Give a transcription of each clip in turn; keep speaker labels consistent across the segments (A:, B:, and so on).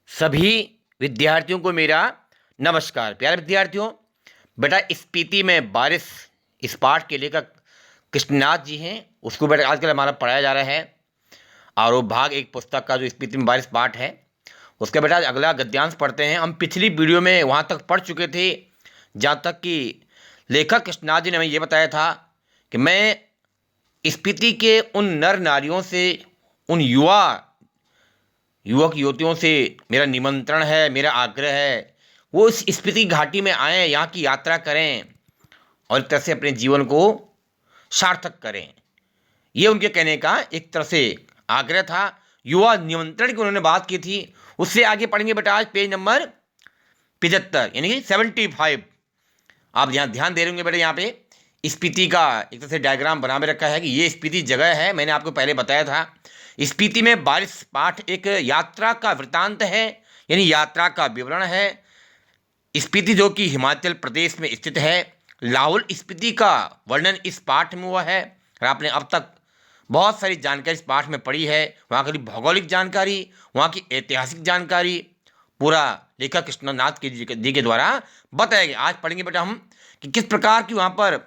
A: सभी विद्यार्थियों को मेरा नमस्कार। प्यारे विद्यार्थियों, बेटा स्पीति में बारिश इस पाठ के लेखक कृष्णनाथ जी हैं। उसको बेटा आजकल हमारा पढ़ाया जा रहा है। आरोप भाग एक पुस्तक का जो स्पीति में बारिश पाठ है, उसका बेटा अगला गद्यांश पढ़ते हैं। हम पिछली वीडियो में वहाँ तक पढ़ चुके थे जहाँ तक कि लेखक कृष्णनाथ जी ने हमें ये बताया था कि मैं स्पीति के उन नर नारियों से, उन युवक युवतियों से मेरा निमंत्रण है, मेरा आग्रह है, वो इस स्पीति घाटी में आएँ, यहाँ की यात्रा करें और एक तरह से अपने जीवन को सार्थक करें। ये उनके कहने का एक तरह से आग्रह था। युवा निमंत्रण की उन्होंने बात की थी। उससे आगे पढ़ेंगे बेटा आज पेज नंबर 75 यानी कि 75। आप यहाँ ध्यान दे रहे होंगे बेटा, यहाँ पे स्पीति का एक तरह से डायग्राम बना में रखा है कि ये स्पीति जगह है। मैंने आपको पहले बताया था स्पीति में बारिश पाठ एक यात्रा का वृतांत है, यानी यात्रा का विवरण है। स्पीति जो कि हिमाचल प्रदेश में स्थित है, लाहौल स्पीति का वर्णन इस पाठ में हुआ है। और आपने अब तक बहुत सारी जानकारी इस पाठ में पढ़ी है। वहाँ की भौगोलिक जानकारी, वहाँ की ऐतिहासिक जानकारी पूरा लेखक कृष्णनाथ जी के द्वारा बताया गया। आज पढ़ेंगे बेटा हम कि किस प्रकार की वहाँ पर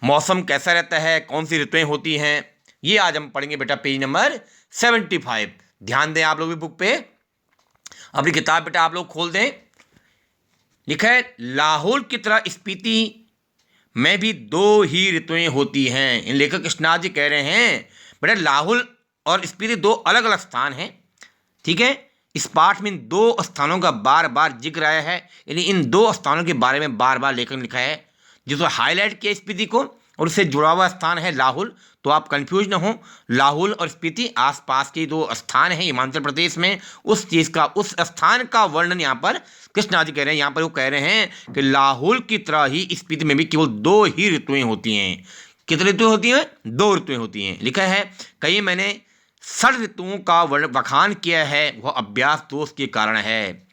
A: मौसम कैसा रहता है, कौन सी ऋतुएं होती हैं, ये आज हम पढ़ेंगे बेटा पेज नंबर 75। ध्यान दें आप लोग भी बुक पे, अपनी किताब बेटा आप लोग खोल दें। लिखा है लाहौल की तरह स्पीति में भी दो ही ऋतुएं होती हैं। इन लेखक कृष्णनाथ जी कह रहे हैं बेटा लाहौल और स्पीति दो अलग अलग स्थान हैं। ठीक है, इस पाठ में इन दो स्थानों का बार बार जिक्र आया है, यानी इन दो स्थानों के बारे में बार बार लेखक ने लिखा है जिसको हाईलाइट किया स्पीति को, और उससे जुड़ा हुआ स्थान है लाहौल। तो आप कंफ्यूज ना हो, लाहौल और स्पीति आसपास के दो स्थान हैं हिमाचल प्रदेश में। उस चीज़ का, उस स्थान का वर्णन यहाँ पर कृष्णनाथ जी कह रहे हैं। यहाँ पर वो कह रहे हैं कि लाहौल की तरह ही स्पीति में भी केवल दो ही ऋतुएं होती हैं। कितनी ऋतुएं होती हैं? दो ऋतुएं होती हैं। लिखा है कहीं मैंने षड ऋतुओं का बखान किया है, वह अभ्यास दोष के कारण है।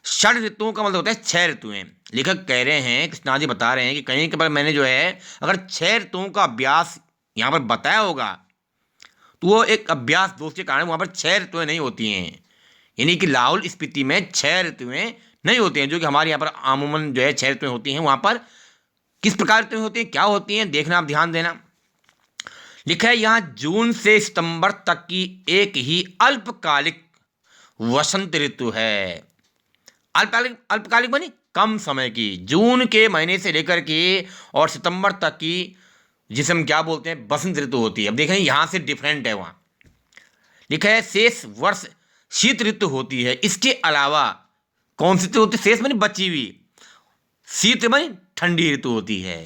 A: षड ऋतुओं का मतलब होता है 6 ऋतुएं। लेखक कह रहे हैं, कृष्णनाथ जी बता रहे हैं कि कहीं के पर मैंने जो है अगर 6 ऋतुओं का अभ्यास यहाँ पर बताया होगा तो वो एक अभ्यास दोष के कारण वहाँ पर 6 ऋतुएं नहीं होती हैं। यानी कि लाहौल स्पीति में 6 ऋतुएं नहीं होती हैं, जो कि हमारे यहाँ पर आमूमन जो है 6 ऋतुएं होती हैं। वहाँ पर किस प्रकार ऋतुएं होती हैं, क्या होती हैं, देखना, आप ध्यान देना। लिखा है यहाँ जून से सितंबर तक की एक ही अल्पकालिक वसंत ऋतु है। अल्पकालिक बनी कम समय की, जून के महीने से लेकर के और सितंबर तक की, जिसे हम क्या बोलते हैं, बसंत ऋतु होती है। अब देखें यहाँ से डिफरेंट है। वहाँ लिखा है शेष वर्ष शीत ऋतु होती है। इसके अलावा कौन सी ऋतु होती है? शेष मानी बची हुई, शीत मानी ठंडी ऋतु होती है।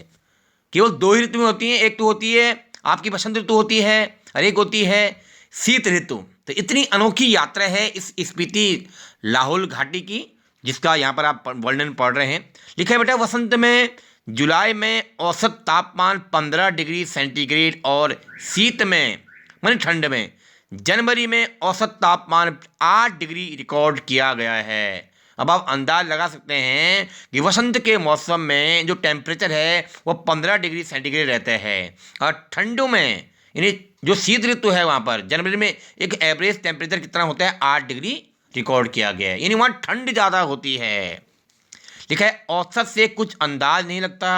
A: केवल दो ही ऋतुएं होती हैं, एक तो होती है आपकी बसंत ऋतु होती है और एक होती है शीत ऋतु। तो इतनी अनोखी यात्रा है इस स्पीति लाहौल घाटी की, जिसका यहाँ पर आप वर्णन पढ़ रहे हैं। लिखा है बेटा वसंत में जुलाई में औसत तापमान 15 डिग्री सेंटीग्रेड और शीत में माने ठंड में जनवरी में औसत तापमान 8 डिग्री रिकॉर्ड किया गया है। अब आप अंदाज लगा सकते हैं कि वसंत के मौसम में जो टेम्परेचर है वो 15 डिग्री सेंटीग्रेड रहता है, और ठंडों में यानी जो शीत ऋतु है वहाँ पर जनवरी में एक एवरेज टेम्परेचर कितना होता है, 8 डिग्री रिकॉर्ड किया गया है। यानी वहाँ ठंड ज़्यादा होती है। लिखा है औसत से कुछ अंदाज नहीं लगता।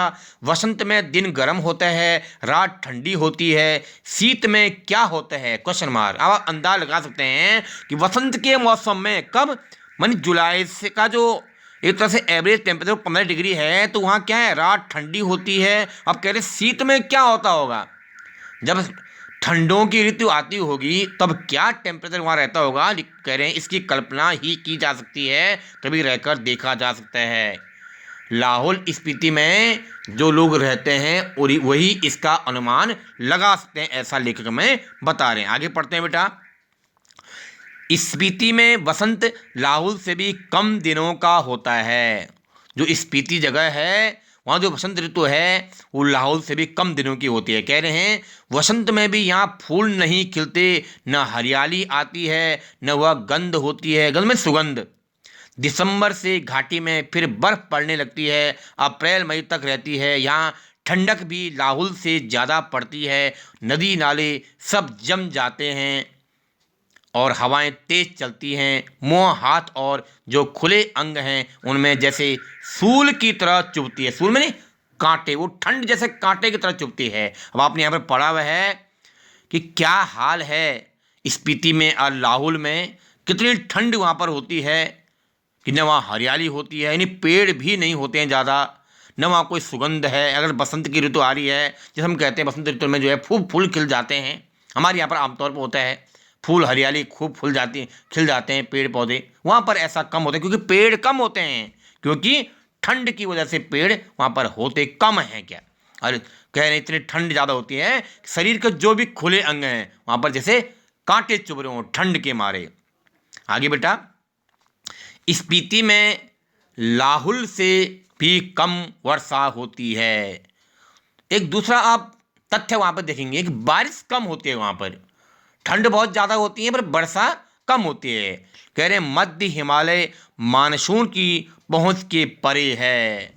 A: वसंत में दिन गर्म होता है, रात ठंडी होती है। शीत में क्या होता है, क्वेश्चन मार्क। अब आप अंदाज लगा सकते हैं कि वसंत के मौसम में कब, मानी जुलाई से का जो एक तरह से एवरेज टेम्परेचर 15 डिग्री है, तो वहाँ क्या है, रात ठंडी होती है। अब कह रहे शीत में क्या होता होगा, जब ठंडों की ऋतु आती होगी तब क्या टेम्परेचर वहाँ रहता होगा। कह रहे हैं इसकी कल्पना ही की जा सकती है, कभी रहकर देखा जा सकता है। लाहौल स्पीति में जो लोग रहते हैं और वही इसका अनुमान लगा सकते हैं, ऐसा लेखक में बता रहे हैं। आगे पढ़ते हैं बेटा। स्पीति में वसंत लाहौल से भी कम दिनों का होता है। जो स्पीति जगह है वहाँ जो वसंत ऋतु है वो लाहौल से भी कम दिनों की होती है। कह रहे हैं वसंत में भी यहाँ फूल नहीं खिलते, न हरियाली आती है, न वह गंध होती है, गंध में सुगंध। दिसंबर से घाटी में फिर बर्फ पड़ने लगती है, अप्रैल मई तक रहती है। यहाँ ठंडक भी लाहौल से ज़्यादा पड़ती है, नदी नाले सब जम जाते हैं और हवाएं तेज चलती हैं। मुंह, हाथ और जो खुले अंग हैं उनमें जैसे सूल की तरह चुभती है। सूल में नहीं, कांटे, वो ठंड जैसे कांटे की तरह चुभती है। अब आपने यहाँ पर पढ़ा हुआ है कि क्या हाल है स्पीति में और लाहौल में, कितनी ठंड वहाँ पर होती है कि न वहाँ हरियाली होती है, यानी पेड़ भी नहीं होते हैं ज़्यादा, न वहाँ कोई सुगंध है। अगर बसंत की ऋतु आ रही है, जैसे हम कहते हैं बसंत ऋतु में जो है खूब फूल खिल जाते हैं, हमारे यहाँ पर आमतौर पर होता है फूल, हरियाली खूब फूल जाती, खिल जाते हैं पेड़ पौधे। वहाँ पर ऐसा कम होता है क्योंकि पेड़ कम होते हैं, क्योंकि ठंड की वजह से पेड़ वहाँ पर होते कम हैं। क्या और कह रहे हैं इतनी ठंड ज़्यादा होती है, शरीर के जो भी खुले अंग हैं वहाँ पर जैसे कांटे चुभ रहे हों ठंड के मारे। आगे बेटा, स्पीति में लाहुल से भी कम वर्षा होती है। एक दूसरा आप तथ्य वहाँ पर देखेंगे कि बारिश कम होती है वहाँ पर, ठंड बहुत ज़्यादा होती है पर वर्षा कम होती है। कह रहे हैं मध्य हिमालय मानसून की पहुँच के परे है।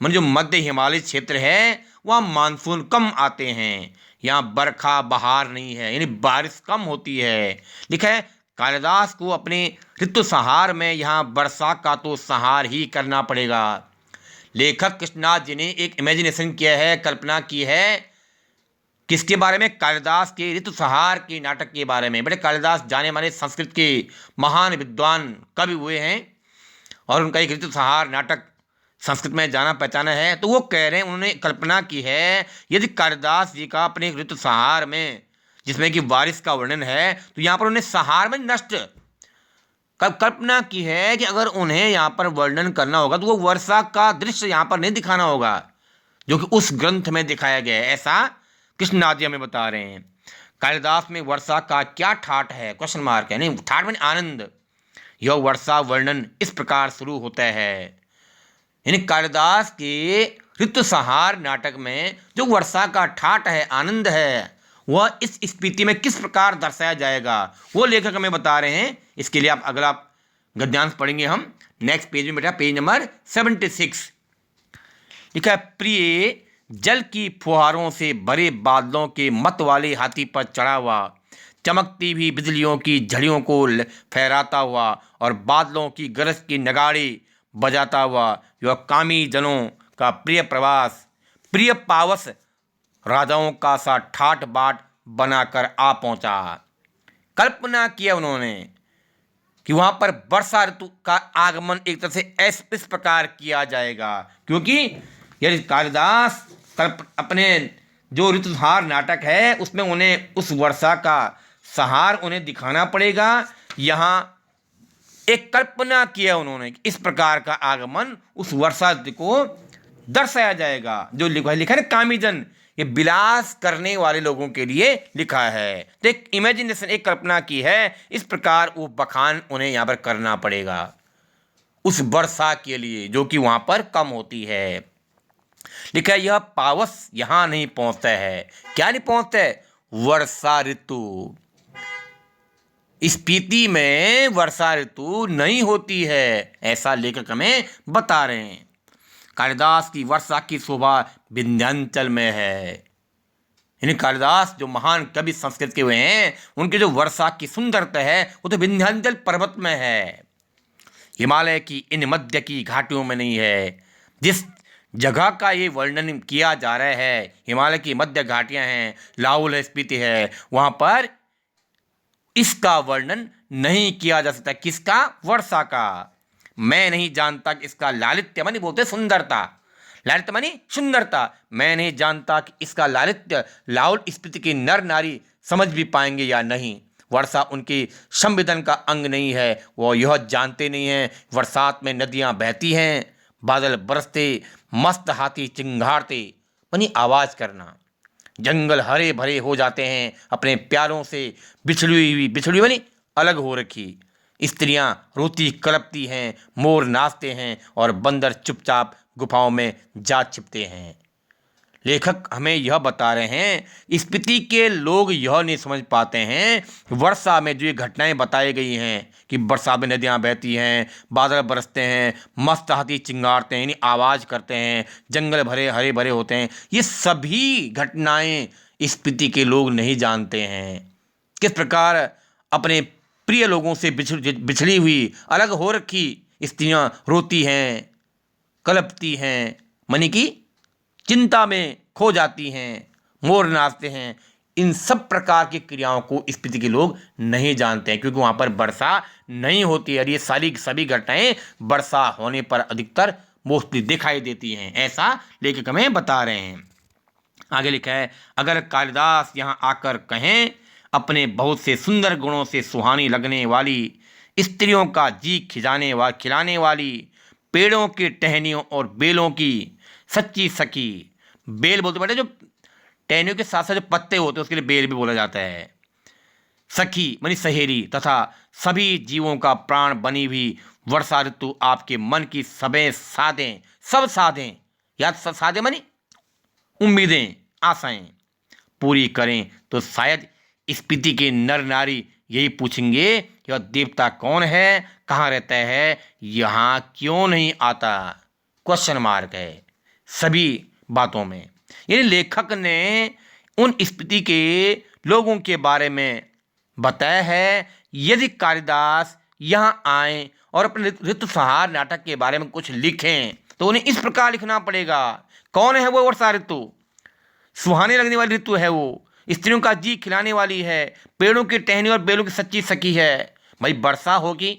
A: मतलब जो मध्य हिमालय क्षेत्र है वहाँ मानसून कम आते हैं, यहाँ बरखा बहार नहीं है, यानी बारिश कम होती है। लिखा है कालिदास को अपने ऋतु संहार में यहाँ वर्षा का तो संहार ही करना पड़ेगा। लेखक कृष्णनाथ जी ने एक इमेजिनेशन किया है, कल्पना की है, किसके बारे में? कालिदास के ऋतु संहार के नाटक के बारे में। बड़े कालिदास जाने माने संस्कृत के महान विद्वान कवि हुए हैं और उनका एक ऋतु संहार नाटक संस्कृत में जाना पहचाना है। तो वो कह रहे हैं, उन्होंने कल्पना की है यदि कालिदास जी का अपने ऋतु संहार में, जिसमें कि बारिश का वर्णन है, तो यहाँ पर उन्हें संहार में नष्ट कल्पना की है कि अगर उन्हें यहाँ पर वर्णन करना होगा तो वो वर्षा का दृश्य यहाँ पर नहीं दिखाना होगा जो कि उस ग्रंथ में दिखाया गया है। ऐसा कृष्णनाथ जी हमें बता रहे हैं। कालिदास में वर्षा का क्या ठाट है? क्वेश्चन मार्क है। नहीं, ठाट में आनंद। यह वर्षा वर्णन इस प्रकार शुरू होता है, यानी कालिदास के ऋतु संहार नाटक में जो वर्षा का ठाट है, आनंद है, वह इस स्पीति में किस प्रकार दर्शाया जाएगा वो लेखक हमें बता रहे हैं। इसके लिए आप अगला गद्यांश पढ़ेंगे हम नेक्स्ट पेज में बेटा, पेज नंबर 76। लिखा है प्रिय जल की फुहारों से भरे बादलों के मत वाले हाथी पर चढ़ा हुआ, चमकती हुई बिजलियों की झड़ियों को फहराता हुआ और बादलों की गरज की नगाड़े बजाता हुआ यह कामी जनों का प्रिय प्रवास, प्रिय पावस राजाओं का सा ठाट बाट बनाकर आ पहुंचा। कल्पना किया उन्होंने कि वहां पर वर्षा ऋतु का आगमन एक तरह से इस प्रकार किया जाएगा, क्योंकि यदि कालिदास अपने जो ऋतुसंहार नाटक है उसमें उन्हें उस वर्षा का सहार उन्हें दिखाना पड़ेगा। यहाँ एक कल्पना किया उन्होंने कि इस प्रकार का आगमन उस वर्षा ऋतु को दर्शाया जाएगा। जो लिखा है कामीजन, ये विलास करने वाले लोगों के लिए लिखा है। तो एक इमेजिनेशन, एक कल्पना की है, इस प्रकार वो बखान उन्हें यहाँ पर करना पड़ेगा उस वर्षा के लिए जो कि वहाँ पर कम होती है। लिखा है यह पावस यहाँ नहीं पहुँचता है। क्या नहीं पहुँचता है? वर्षा ऋतु। स्पीति में वर्षा ऋतु नहीं होती है, ऐसा लेखक हमें बता रहे हैं। कालिदास की वर्षा की शोभा विंध्याचल में है, यानी कालिदास जो महान कवि संस्कृत के हुए हैं उनके जो वर्षा की सुंदरता है वो तो विंध्याचल पर्वत में है, हिमालय की इन मध्य की घाटियों में नहीं है। जिस जगह का ये वर्णन किया जा रहा है, हिमालय की मध्य घाटियां हैं, लाहौल है, स्पीति है, वहां पर इसका वर्णन नहीं किया जा सकता। किसका? वर्षा का। मैं नहीं जानता कि इसका लालित्य मानी बोलते सुंदरता, लालित्य मानी सुंदरता, मैं नहीं जानता कि इसका लालित्य लाहौल स्पीति की नर नारी समझ भी पाएंगे या नहीं। वर्षा उनकी संवेदन का अंग नहीं है, वो यह जानते नहीं हैं। बरसात में नदियां बहती हैं, बादल बरसते, मस्त हाथी चिंगारते मानी आवाज़ करना, जंगल हरे भरे हो जाते हैं, अपने प्यारों से बिछड़ी बनी अलग हो रखी, स्त्रियां रोती कलपती हैं, मोर नाचते हैं और बंदर चुपचाप गुफाओं में जा छिपते हैं। लेखक हमें यह बता रहे हैं स्पीति के लोग यह नहीं समझ पाते हैं वर्षा में जो ये घटनाएं बताई गई हैं कि वर्षा में नदियां बहती हैं, बादल बरसते हैं, मस्त हाथी चिंगारते हैं, यानी आवाज़ करते हैं, जंगल भरे हरे भरे होते हैं, ये सभी घटनाएं स्पीति के लोग नहीं जानते हैं। किस प्रकार अपने प्रिय लोगों से बिछड़ी हुई, अलग हो रखी स्त्रियां रोती हैं, कलपती हैं, मनी की चिंता में खो जाती हैं, मोर नाचते हैं। इन सब प्रकार की क्रियाओं को स्पीति के लोग नहीं जानते हैं, क्योंकि वहाँ पर वर्षा नहीं होती है। और ये सारी सभी घटनाएं वर्षा होने पर अधिकतर मोस्टली दिखाई देती हैं, ऐसा लेखक हमें बता रहे हैं। आगे लिखा है, अगर कालिदास यहाँ आकर कहें अपने बहुत से सुंदर गुणों से सुहानी लगने वाली स्त्रियों का जी खिलाने वाली पेड़ों की टहनियों और बेलों की सच्ची सखी, बेल बोलते बेटे जो टहनियों के साथ साथ जो पत्ते होते हैं उसके लिए बेल भी बोला जाता है, सखी मानी सहेली, तथा सभी जीवों का प्राण बनी हुई वर्षा ऋतु आपके मन की सब साधें याद साधे मानी उम्मीदें आशाएं पूरी करें। तो शायद स्पीति के नर नारी यही पूछेंगे कि वह देवता कौन है, कहाँ रहता है, यहाँ क्यों नहीं आता, क्वेश्चन मार्क है सभी बातों में। यानी लेखक ने उन स्पीति के लोगों के बारे में बताया है। यदि कालिदास यहाँ आए और अपने ऋतुसंहार नाटक के बारे में कुछ लिखें तो उन्हें इस प्रकार लिखना पड़ेगा। कौन है वो वर्षा ऋतु? सुहाने लगने वाली ऋतु है वो, स्त्रियों का जी खिलाने वाली है, पेड़ों की टहनी और बेलों की सच्ची सखी है। भाई वर्षा होगी,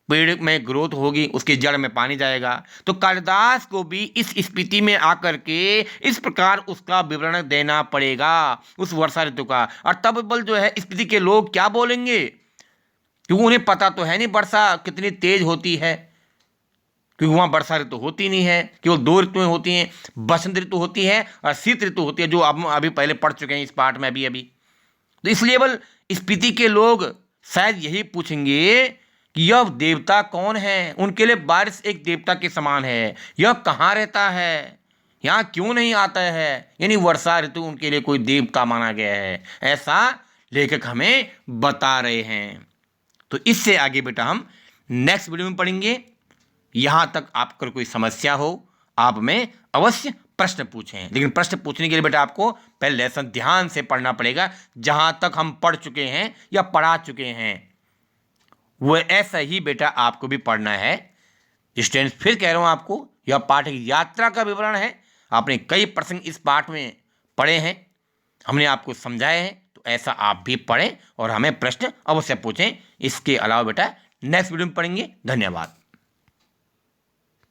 A: पेड़ में ग्रोथ होगी, उसकी जड़ में पानी जाएगा। तो कालिदास को भी इस स्पीति में आकर के इस प्रकार उसका विवरण देना पड़ेगा उस वर्षा ऋतु का। और तब बल जो है स्पीति के लोग क्या बोलेंगे, क्योंकि उन्हें पता तो है नहीं वर्षा कितनी तेज होती है, क्योंकि वहाँ वर्षा ऋतु होती नहीं है, केवल दो ऋतुएं होती हैं, बसंत ऋतु होती है और शीत ऋतु होती है, जो अब अभी पहले पढ़ चुके हैं इस पाठ में अभी। तो इसलिए बल स्पीति के लोग शायद यही पूछेंगे कि यह देवता कौन है। उनके लिए बारिश एक देवता के समान है, यह कहाँ रहता है, यहाँ क्यों नहीं आता है, यानी वर्षा ऋतु उनके लिए कोई देवता माना गया है, ऐसा लेखक हमें बता रहे हैं। तो इससे आगे बेटा हम नेक्स्ट वीडियो में पढ़ेंगे। यहाँ तक आपको कोई समस्या हो आप में अवश्य प्रश्न पूछें, लेकिन प्रश्न पूछने के लिए बेटा आपको पहले लेसन ध्यान से पढ़ना पड़ेगा। जहाँ तक हम पढ़ चुके हैं या पढ़ा चुके हैं वो ऐसा ही बेटा आपको भी पढ़ना है। स्टूडेंट्स फिर कह रहा हूँ आपको, यह पाठ एक यात्रा का विवरण है। आपने कई प्रसंग इस पाठ में पढ़े हैं, हमने आपको समझाए हैं, तो ऐसा आप भी पढ़ें और हमें प्रश्न अवश्य पूछें। इसके अलावा बेटा नेक्स्ट वीडियो में पढ़ेंगे। धन्यवाद।